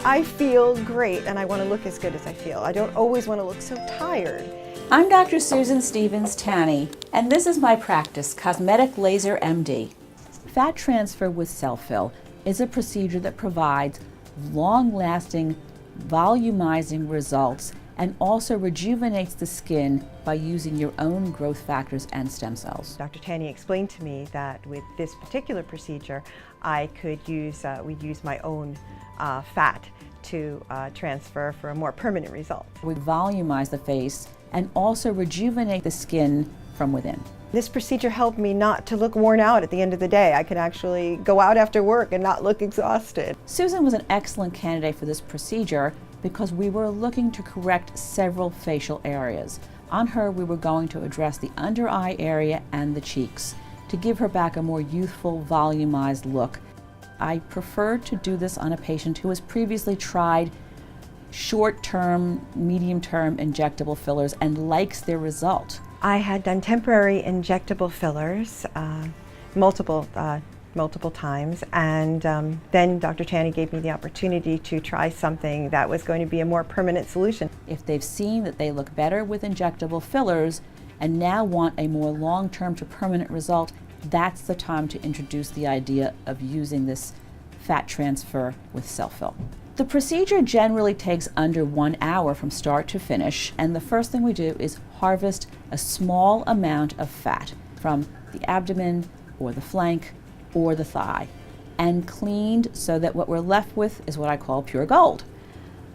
I feel great and I want to look as good as I feel. I don't always want to look so tired. I'm Dr. Susan Stevens Tanne, and this is my practice, Cosmetic Laser MD. Fat transfer with Selphyl is a procedure that provides long-lasting, volumizing results and also rejuvenates the skin by using your own growth factors and stem cells. Dr. Tanne explained to me that with this particular procedure, I could use, we'd use my own fat to transfer for a more permanent result. We volumize the face and also rejuvenate the skin from within. This procedure helped me not to look worn out at the end of the day. I could actually go out after work and not look exhausted. Susan was an excellent candidate for this procedure because we were looking to correct several facial areas. On her, we were going to address the under eye area and the cheeks to give her back a more youthful, volumized look. I preferred to do this on a patient who has previously tried short-term, medium-term injectable fillers and likes their result. I had done temporary injectable fillers multiple times, and then Dr. Tanne gave me the opportunity to try something that was going to be a more permanent solution. If they've seen that they look better with injectable fillers and now want a more long-term to permanent result, that's the time to introduce the idea of using this fat transfer with Selphyl. The procedure generally takes under 1 hour from start to finish, and the first thing we do is harvest a small amount of fat from the abdomen or the flank or the thigh and cleaned so that what we're left with is what I call pure gold.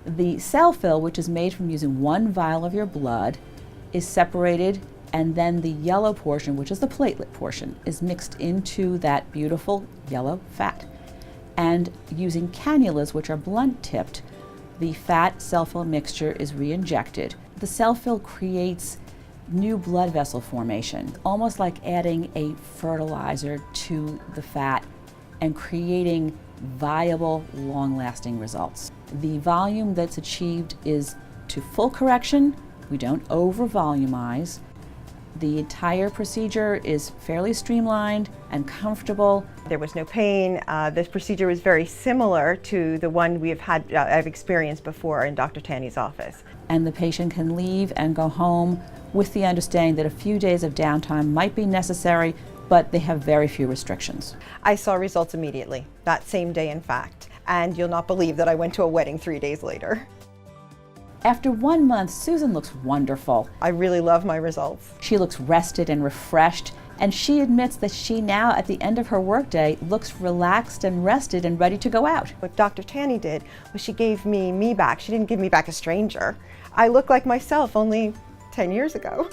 The Selphyl, which is made from using 1 vial of your blood, is separated, and then the yellow portion, which is the platelet portion, is mixed into that beautiful yellow fat. And using cannulas, which are blunt-tipped, the fat Selphyl mixture is re-injected. The Selphyl creates new blood vessel formation, almost like adding a fertilizer to the fat and creating viable, long-lasting results. The volume that's achieved is to full correction. We don't over-volumize. The entire procedure is fairly streamlined and comfortable. There was no pain. This procedure was very similar to the one I've experienced before in Dr. Tanne's office. And the patient can leave and go home with the understanding that a few days of downtime might be necessary, but they have very few restrictions. I saw results immediately, that same day in fact, and you'll not believe that I went to a wedding 3 days later. After 1 month, Susan looks wonderful. I really love my results. She looks rested and refreshed, and she admits that she now, at the end of her workday, looks relaxed and rested and ready to go out. What Dr. Tanne did was she gave me back. She didn't give me back a stranger. I look like myself only 10 years ago.